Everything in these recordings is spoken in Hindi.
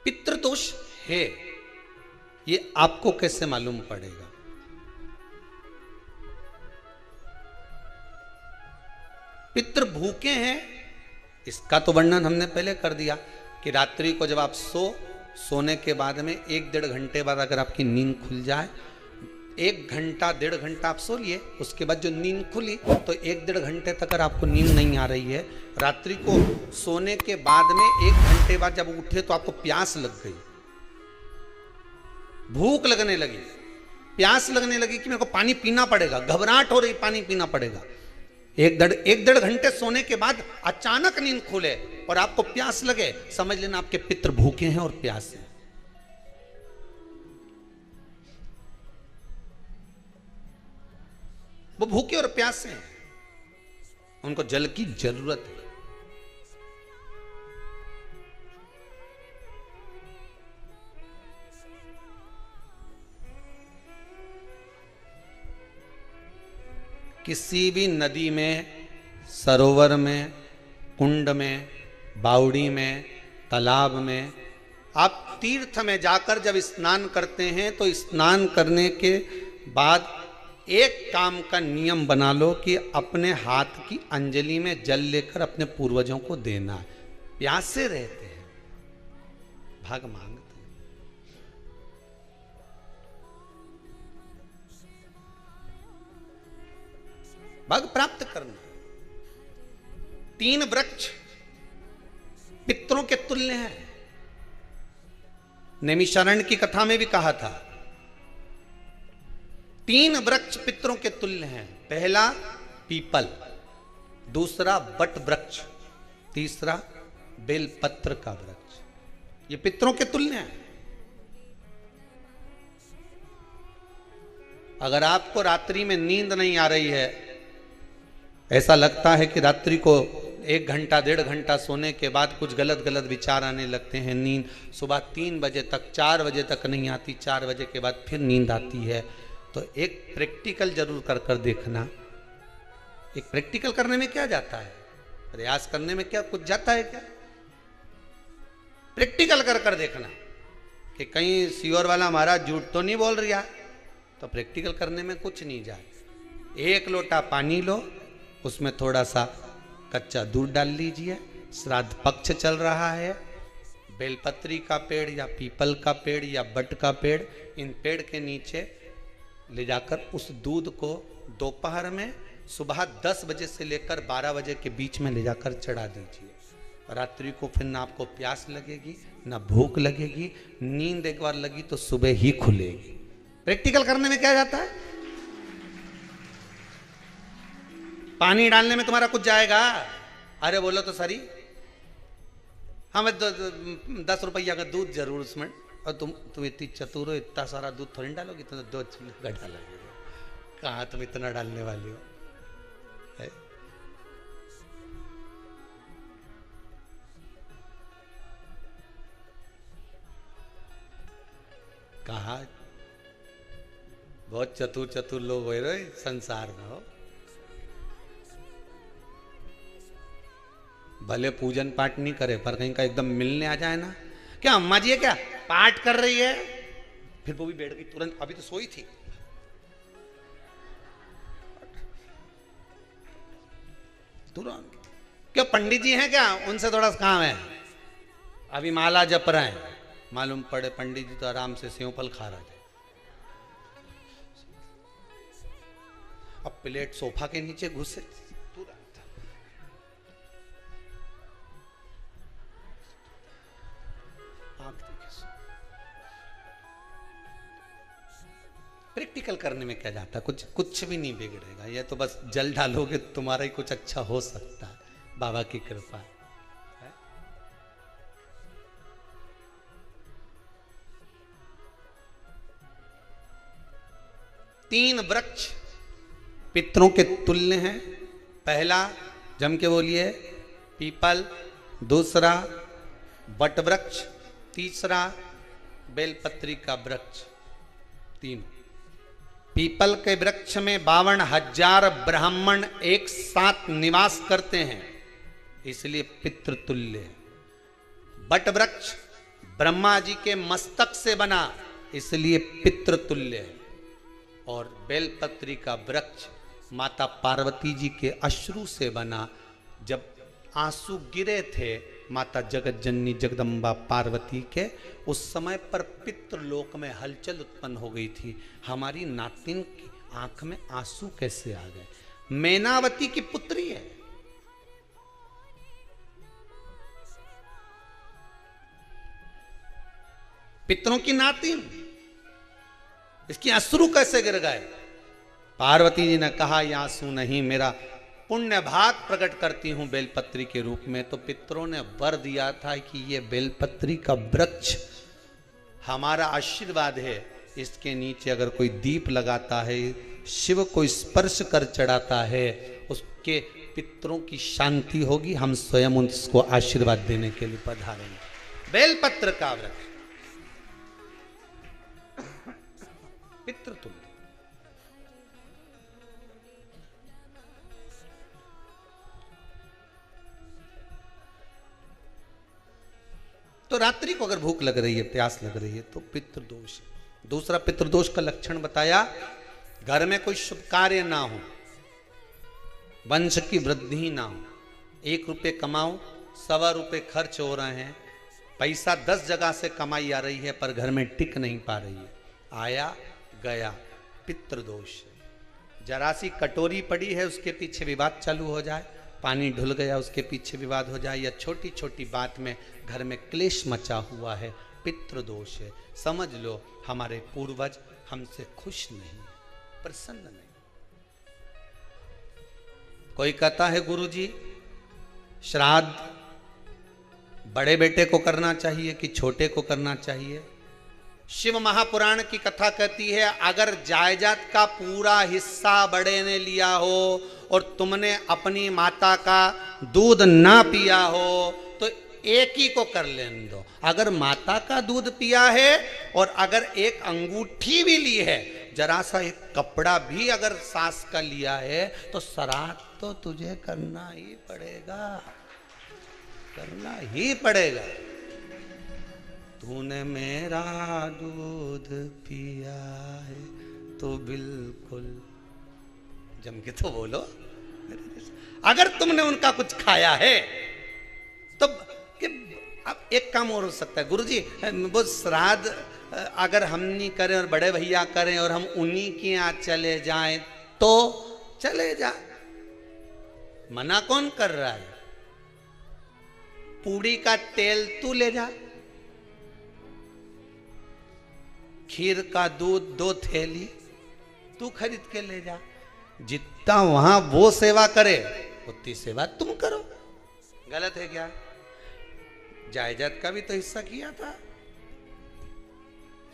पितृदोष है, ये आपको कैसे मालूम पड़ेगा? पितृ भूखे हैं, इसका तो वर्णन हमने पहले कर दिया कि रात्रि को जब आप सोने के बाद में 1-1.5 घंटे बाद अगर आपकी नींद खुल जाए, 1 घंटा 1.5 घंटा आप सो लिए, उसके बाद जो नींद खुली तो 1-1.5 घंटे तक अगर आपको नींद नहीं आ रही है, रात्रि को सोने के बाद में 1 घंटे बाद जब उठे तो आपको प्यास लग गई, भूख लगने लगी, प्यास लगने लगी कि मेरे को पानी पीना पड़ेगा, घबराहट हो रही, पानी पीना पड़ेगा। 1-1.5 घंटे सोने के बाद अचानक नींद खुले और आपको प्यास लगे, समझ लेना आपके पितृ भूखे हैं और प्यास है। वो भूखे और प्यासे हैं, उनको जल की जरूरत है। किसी भी नदी में, सरोवर में, कुंड में, बावड़ी में, तालाब में, आप तीर्थ में जाकर जब स्नान करते हैं तो स्नान करने के बाद एक काम का नियम बना लो कि अपने हाथ की अंजलि में जल लेकर अपने पूर्वजों को देना है। प्यासे रहते हैं, भाग मांगते हैं। भाग प्राप्त करना। 3 वृक्ष पितरों के तुल्य हैं। नैमिषारण्य की कथा में भी कहा था 3 वृक्ष पितरों के तुल्य हैं। पहला पीपल, दूसरा बट वृक्ष, तीसरा बेलपत्र का वृक्ष। ये पितरों के तुल्य हैं। अगर आपको रात्रि में नींद नहीं आ रही है, ऐसा लगता है कि रात्रि को 1 घंटा 1.5 घंटा सोने के बाद कुछ गलत गलत विचार आने लगते हैं, नींद सुबह 3 बजे तक 4 बजे तक नहीं आती, 4 बजे के बाद फिर नींद आती है, तो एक प्रैक्टिकल जरूर कर देखना। एक प्रैक्टिकल करने में क्या जाता है, प्रयास करने में क्या कुछ जाता है क्या? प्रैक्टिकल कर देखना कि कहीं सियोर वाला महाराज झूठ तो नहीं बोल रहा, तो प्रैक्टिकल करने में कुछ नहीं जाए। 1 लोटा पानी लो, उसमें थोड़ा सा कच्चा दूध डाल लीजिए, श्राद्ध पक्ष चल रहा है, बेलपत्री का पेड़ या पीपल का पेड़ या बट का पेड़, इन पेड़ के नीचे ले जाकर उस दूध को दोपहर में सुबह 10 बजे से लेकर 12 बजे के बीच में ले जाकर चढ़ा दीजिए। रात्रि को फिर ना आपको प्यास लगेगी ना भूख लगेगी, नींद एक बार लगी तो सुबह ही खुलेगी। प्रैक्टिकल करने में क्या जाता है? पानी डालने में तुम्हारा कुछ जाएगा? अरे बोलो तो सरी, हमें 10 रुपया का दूध जरूर उसमें, और तुम इतनी चतुर हो, इतना सारा दूध थोड़ी डालोगी, तो 2 चूल्हे डालोगे। कहाँ तुम इतना डालने वाली हो? है? कहा बहुत चतुर लोग हो रहे संसार में हो। भले पूजन पाठ नहीं करे, पर कहीं का एकदम मिलने आ जाए ना, क्या अम्मा जी है क्या पाठ कर रही है, फिर वो भी बैठ गई तुरंत, अभी तो सोई थी, तुरंत। क्या पंडित जी हैं क्या, उनसे थोड़ा सा काम है, अभी माला जप रहे हैं, मालूम पड़े पंडित जी तो आराम से सेव फल खा रहे थे। अब प्लेट सोफा के नीचे घुसे, तुरंत प्रैक्टिकल करने में क्या जाता है? कुछ भी नहीं बिगड़ेगा, ये तो बस जल डालोगे तुम्हारा ही कुछ अच्छा हो सकता है, बाबा की कृपा है। 3 वृक्ष पितरों के तुल्य हैं। पहला जम के बोलिए पीपल, दूसरा बट वृक्ष, तीसरा बेलपत्री का वृक्ष। 3 पीपल के वृक्ष में 52,000 ब्राह्मण एक साथ निवास करते हैं, इसलिए पितृतुल्य है। बट वृक्ष ब्रह्मा जी के मस्तक से बना, इसलिए पितृतुल्य है। और बेलपत्री का वृक्ष माता पार्वती जी के अश्रु से बना। जब आंसू गिरे थे माता जगत जननी जगदम्बा पार्वती के, उस समय पर पितृलोक में हलचल उत्पन्न हो गई थी। हमारी नातिन की आंख में आंसू कैसे आ गए? मैनावती की पुत्री है, पितरों की नातिन, इसकी अश्रु कैसे गिर गए? पार्वती जी ने कहा ये आंसू नहीं, मेरा पुण्य भाग प्रकट करती हूं बेलपत्री के रूप में। तो पितरों ने वर दिया था कि ये बेलपत्री का वृक्ष हमारा आशीर्वाद है, इसके नीचे अगर कोई दीप लगाता है, शिव को स्पर्श कर चढ़ाता है, उसके पितरों की शांति होगी। हम स्वयं उसको आशीर्वाद देने के लिए पधारेंगे। बेलपत्र का वृक्ष पितृतुल्य। तो रात्रि को अगर भूख लग रही है, प्यास लग रही है, तो पितृदोष। दूसरा पितृदोष का लक्षण बताया, घर में कोई शुभ कार्य ना हो, वंश की वृद्धि ना हो। 1 रुपये कमाओ, 1.25 रुपये खर्च हो रहे हैं, पैसा 10 जगह से कमाई आ रही है पर घर में टिक नहीं पा रही है, आया गया, पितृदोष। जरा सी कटोरी पड़ी है, उसके पीछे विवाद चालू हो जाए, पानी ढुल गया, उसके पीछे विवाद हो जाए, या छोटी छोटी बात में घर में क्लेश मचा हुआ है, पितृदोष है। समझ लो हमारे पूर्वज हमसे खुश नहीं, प्रसन्न नहीं। कोई कहता है गुरुजी श्राद्ध बड़े बेटे को करना चाहिए कि छोटे को करना चाहिए? शिव महापुराण की कथा कहती है, अगर जायदाद का पूरा हिस्सा बड़े ने लिया हो और तुमने अपनी माता का दूध ना पिया हो तो एक ही को कर लेने दो। अगर माता का दूध पिया है और अगर एक अंगूठी भी ली है, जरा सा एक कपड़ा भी अगर सास का लिया है, तो श्राद्ध तो तुझे करना ही पड़ेगा, करना ही पड़ेगा। तूने मेरा दूध पिया है तो बिल्कुल जम के तो बोलो। अगर तुमने उनका कुछ खाया है तो अब एक काम और हो सकता है, गुरुजी वो श्राद्ध अगर हम नहीं करें और बड़े भैया करें और हम उन्हीं के यहाँ चले जाएं तो चले जा, मना कौन कर रहा है? पूड़ी का तेल तू ले जा, खीर का दूध 2 थैली तू खरीद के ले जा। जितना वहां वो सेवा करे उतनी सेवा तुम करो। गलत है क्या? जायदाद का भी तो हिस्सा किया था।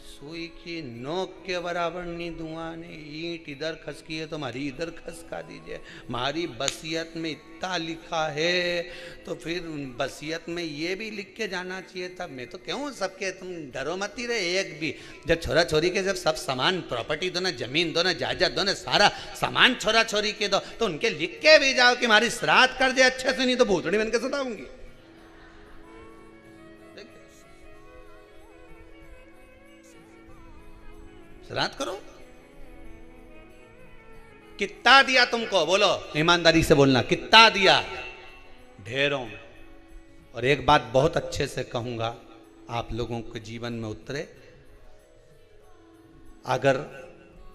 सुई की नोक के बराबर नहीं धुआं ने, ईंट इधर खसकी है तो हमारी इधर खसका दीजिए। हमारी बसियत में इतना लिखा है तो फिर बसियत में ये भी लिख के जाना चाहिए था। मैं तो क्यों सबके, तुम डरो मत ही रहे एक भी। जब छोरा छोरी के जब सब सामान, प्रॉपर्टी दो ना, जमीन दो ना, जायदाद दो ना, सारा सामान छोरा छोरी के दो, तो उनके लिख के भी जाओ कि हमारी श्राद्ध कर दे अच्छे से, नहीं तो भूतड़ी बन के सताऊंगी। श्राद्ध करो। कितना दिया तुमको? बोलो ईमानदारी से बोलना, कितना दिया? ढेरों। और एक बात बहुत अच्छे से कहूंगा, आप लोगों के जीवन में उतरे। अगर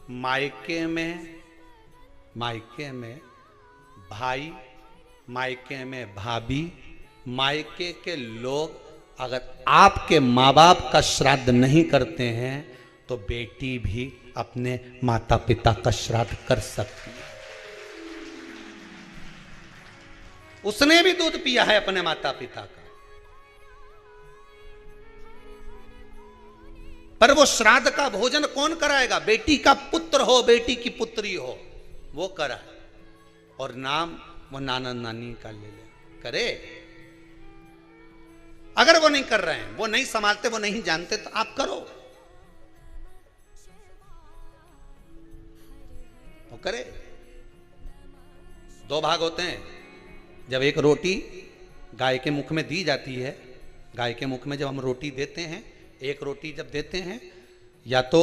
मायके में भाई, मायके में भाभी, मायके के लोग अगर आपके माँ बाप का श्राद्ध नहीं करते हैं तो बेटी भी अपने माता पिता का श्राद्ध कर सकती है। उसने भी दूध पिया है अपने माता पिता का, पर वो श्राद्ध का भोजन कौन कराएगा? बेटी का पुत्र हो, बेटी की पुत्री हो, वो कराए। और नाम वो नाना नानी का ले ले, करे। अगर वो नहीं कर रहे हैं, वो नहीं संभालते, वो नहीं जानते, तो आप करो, करे। 2 भाग होते हैं। जब एक रोटी गाय के मुख में दी जाती है गाय के मुख में जब हम रोटी देते हैं, एक रोटी जब देते हैं, या तो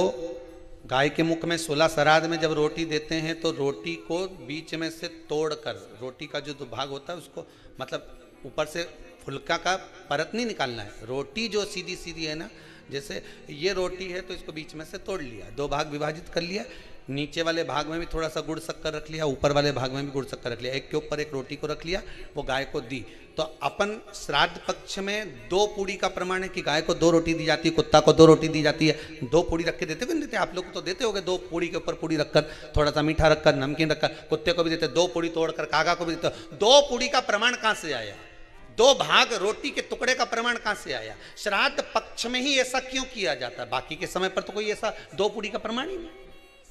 गाय के मुख में 16 श्राद्ध में जब रोटी देते हैं तो रोटी को बीच में से तोड़कर, रोटी का जो भाग होता है उसको, मतलब ऊपर से फुलका का परत नहीं निकालना है, रोटी जो सीधी सीधी है ना, जैसे ये रोटी है तो इसको बीच में से तोड़ लिया, 2 भाग विभाजित कर लिया, नीचे वाले भाग में भी थोड़ा सा गुड़ शक्कर रख लिया, ऊपर वाले भाग में भी गुड़ शक्कर रख लिया, एक के ऊपर एक रोटी को रख लिया, वो गाय को दी। तो अपन श्राद्ध पक्ष में 2 पूड़ी का प्रमाण है कि गाय को 2 रोटी दी जाती है, कुत्ता को 2 रोटी दी जाती है। 2 पूड़ी रख के देते हो, नहीं देते? आप लोग तो देते होगे, 2 पूड़ी के ऊपर पूड़ी रखकर, थोड़ा सा मीठा रखकर, नमकीन रखकर, कुत्ते को भी देते, 2 पूड़ी तोड़कर कागा को भी देते। 2 पूड़ी का प्रमाण कहां से आया? 2 भाग रोटी के टुकड़े का प्रमाण कहां से आया? श्राद्ध पक्ष में ही ऐसा क्यों किया जाता है? बाकी के समय पर तो कोई ऐसा 2 पूड़ी का प्रमाण ही नहीं,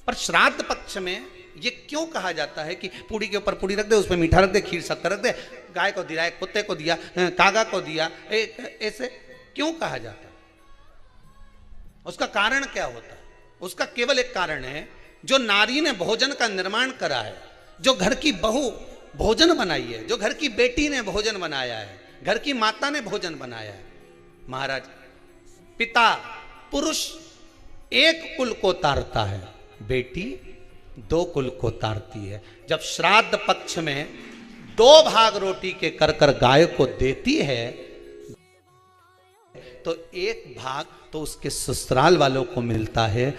पर श्राद्ध पक्ष में ये क्यों कहा जाता है कि पूड़ी के ऊपर पूड़ी रख दे, उसमें मीठा रख दे, खीर शक्कर रख दे, गाय को दिया, कुत्ते को दिया, कागा को दिया, ऐसे क्यों कहा जाता है? उसका कारण क्या होता है? उसका केवल एक कारण है, जो नारी ने भोजन का निर्माण करा है, जो घर की बहू भोजन बनाई है, जो घर की बेटी ने भोजन बनाया है, घर की माता ने भोजन बनाया है। महाराज, पिता पुरुष एक कुल को तारता है, बेटी 2 कुल को तारती है। जब श्राद्ध पक्ष में 2 भाग रोटी के कर कर गाय को देती है तो 1 भाग तो उसके ससुराल वालों को मिलता है।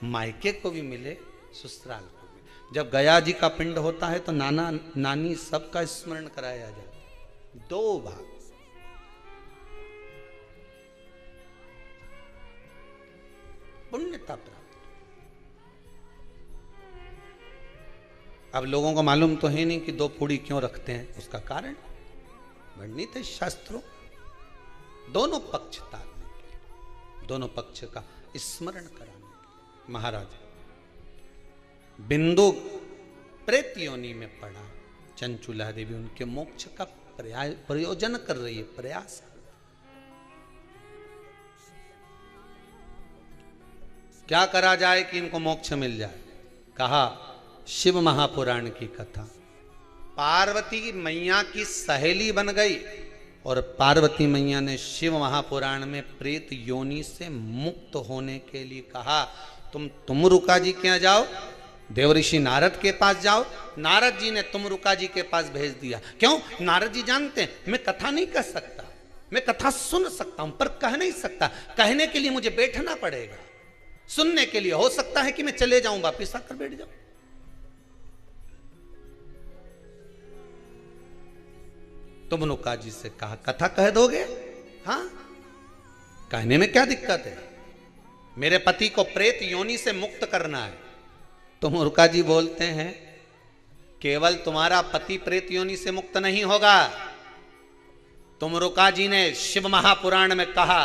मायके को भी मिले, ससुराल को भी। जब गया जी का पिंड होता है तो नाना नानी सबका स्मरण कराया जाता है। 2 भाग, पुण्यता प्राप्त। अब लोगों को मालूम तो है नहीं कि 2 पूड़ी क्यों रखते हैं, उसका कारण वर्णित है शास्त्रों। दोनों पक्ष तारने के लिए, दोनों पक्ष का स्मरण कराने। महाराज, बिंदु प्रेत योनि में पड़ा, चंचुला देवी उनके मोक्ष का प्रयोजन कर रही है, प्रयास। क्या करा जाए कि इनको मोक्ष मिल जाए? कहा शिव महापुराण की कथा। पार्वती मैया की सहेली बन गई और पार्वती मैया ने शिव महापुराण में प्रेत योनि से मुक्त होने के लिए कहा, तुम रुका जी के यहाँ जाओ, देवऋषि नारद के पास जाओ। नारद जी ने तुमरुका जी के पास भेज दिया। क्यों? नारद जी जानते हैं मैं कथा नहीं कह सकता, मैं कथा सुन सकता हूं पर कह नहीं सकता। कहने के लिए मुझे बैठना पड़ेगा, सुनने के लिए हो सकता है कि मैं चले जाऊं, वापिस आकर बैठ जाऊं। तुमरुका जी से कहा कथा कह दोगे? हाँ, कहने में क्या दिक्कत है? मेरे पति को प्रेत योनि से मुक्त करना है। तुमरुका जी बोलते हैं केवल तुम्हारा पति प्रेत योनि से मुक्त नहीं होगा। तुमरुका जी ने शिव महापुराण में कहा,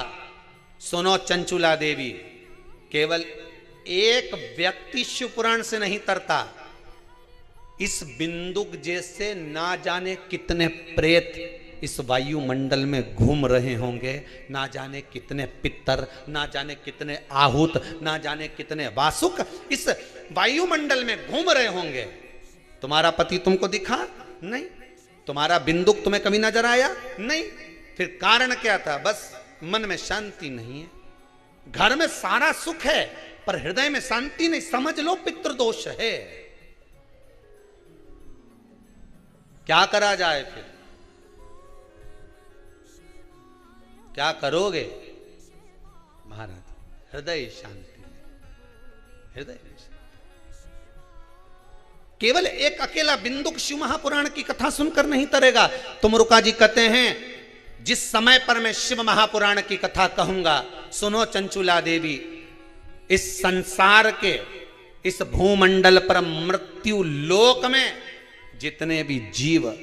सुनो चंचुला देवी, केवल एक व्यक्ति शिव पुराण से नहीं तरता, इस बिंदुक जैसे ना जाने कितने प्रेत इस वायुमंडल में घूम रहे होंगे, ना जाने कितने पितर, ना जाने कितने आहूत, ना जाने कितने वासुक इस वायुमंडल में घूम रहे होंगे। तुम्हारा पति तुमको दिखा नहीं, तुम्हारा बिंदुक तुम्हें कभी नजर आया नहीं, फिर कारण क्या था? बस मन में शांति नहीं है। घर में सारा सुख है पर हृदय में शांति नहीं, समझ लो पितृदोष है। क्या करा जाए? फिर क्या करोगे? महाराज, हृदय शांति, हृदय केवल एक अकेला बिंदुक शिव महापुराण की कथा सुनकर नहीं तरेगा। तुमरुका जी कहते हैं जिस समय पर मैं शिव महापुराण की कथा कहूंगा, सुनो चंचुला देवी, इस संसार के इस भूमंडल पर मृत्यु लोक में जितने भी जीव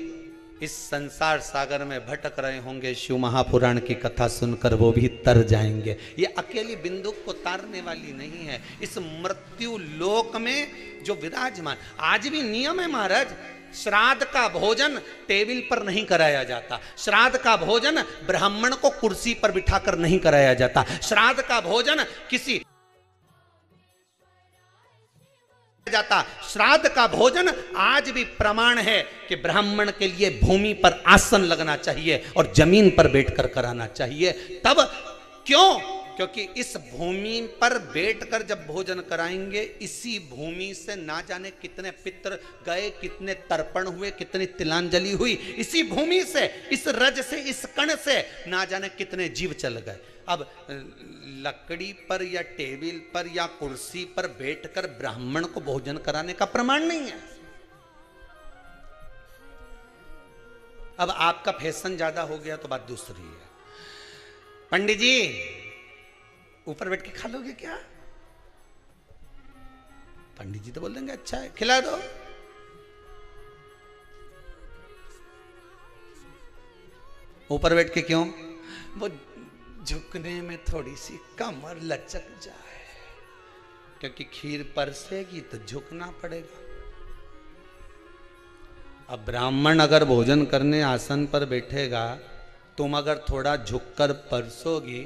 इस संसार सागर में भटक रहे होंगे, शिव महापुराण की कथा सुनकर वो भी तर जाएंगे। ये अकेली बिंदुक को तारने वाली नहीं है। इस मृत्यु लोक में जो विराजमान, आज भी नियम है महाराज, श्राद्ध का भोजन टेबल पर नहीं कराया जाता। श्राद्ध का भोजन ब्राह्मण को कुर्सी पर बिठाकर नहीं कराया जाता। श्राद्ध का भोजन किसी जाता। श्राद्ध का भोजन आज भी प्रमाण है कि ब्राह्मण के लिए भूमि पर आसन लगना चाहिए और जमीन पर बैठकर कराना चाहिए। तब क्यों? क्योंकि इस भूमि पर बैठकर जब भोजन कराएंगे, इसी भूमि से ना जाने कितने पितृ गए, कितने तर्पण हुए, कितनी तिलांजलि हुई। इसी भूमि से, इस रज से, इस कण से ना जाने कितने जीव चल गए। अब लकड़ी पर या टेबल पर या कुर्सी पर बैठकर ब्राह्मण को भोजन कराने का प्रमाण नहीं है। अब आपका फैशन ज्यादा हो गया तो बात दूसरी है। पंडित जी ऊपर बैठ के खा लोगे क्या? पंडित जी तो बोल देंगे अच्छा है, खिला दो। ऊपर बैठ के क्यों? वो झुकने में थोड़ी सी कमर लचक जाए, क्योंकि खीर परसेगी तो झुकना पड़ेगा। अब ब्राह्मण अगर भोजन करने आसन पर बैठेगा, तुम अगर थोड़ा झुककर परसोगी,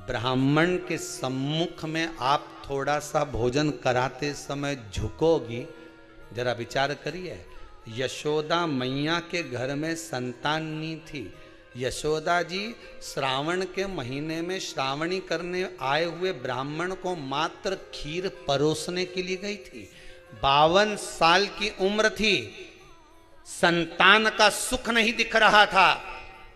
ब्राह्मण के सम्मुख में आप थोड़ा सा भोजन कराते समय झुकोगी। जरा विचार करिए, यशोदा मैया के घर में संतान नहीं थी। यशोदा जी श्रावण के महीने में श्रावणी करने आए हुए ब्राह्मण को मात्र खीर परोसने के लिए गई थी। 52 साल की उम्र थी, संतान का सुख नहीं दिख रहा था,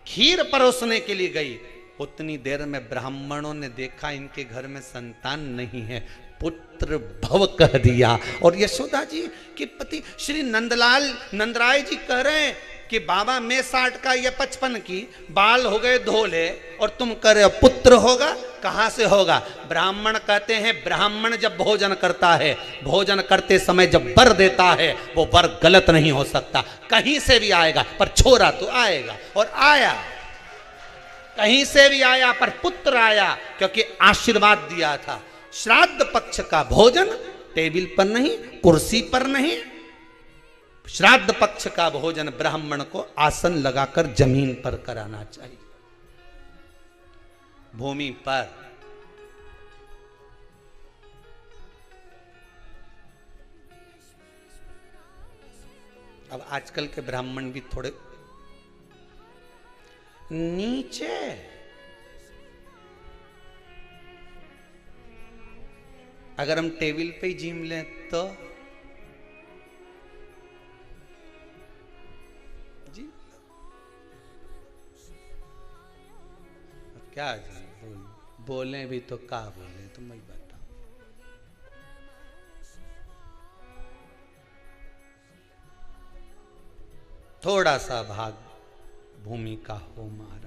खीर परोसने के लिए गई। उतनी देर में ब्राह्मणों ने देखा इनके घर में संतान नहीं है, पुत्र भव कह दिया। और यशोदा जी के पति श्री नंदराय जी कह रहे हैं कि बाबा मैं 60 का, ये 55 की, बाल हो गए धोले, और तुम कह रहे हो पुत्र होगा। कहां से होगा? ब्राह्मण कहते हैं ब्राह्मण जब भोजन करता है, भोजन करते समय जब वर देता है, वो वर गलत नहीं हो सकता, कहीं से भी आएगा, पर छोरा तो आएगा। और आया, कहीं से भी आया, पर पुत्र आया, क्योंकि आशीर्वाद दिया था। श्राद्ध पक्ष का भोजन टेबल पर नहीं, कुर्सी पर नहीं, श्राद्ध पक्ष का भोजन ब्राह्मण को आसन लगाकर जमीन पर कराना चाहिए, भूमि पर। अब आजकल के ब्राह्मण भी थोड़े नीचे, अगर हम टेबल पे ही जिम लें तो जी क्या जी बोले भी तो क्या बोले, तुम ही बताओ। थोड़ा सा भाग भूमि का हो महाराज।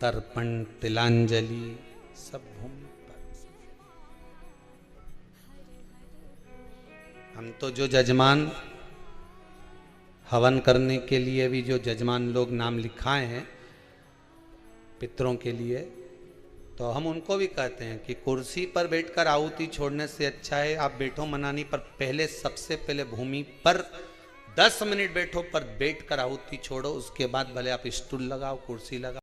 तर्पण तिलांजलि सब भूमि पर। हम तो जो जजमान हवन करने के लिए भी जो जजमान लोग नाम लिखाए हैं पितरों के लिए, तो हम उनको भी कहते हैं कि कुर्सी पर बैठकर आहुति छोड़ने से अच्छा है आप बैठो मनानी पर, पहले सबसे पहले भूमि पर 10 मिनट बैठो, पर बैठकर आहुति छोड़ो। उसके बाद भले आप स्टूल लगाओ, कुर्सी लगाओ।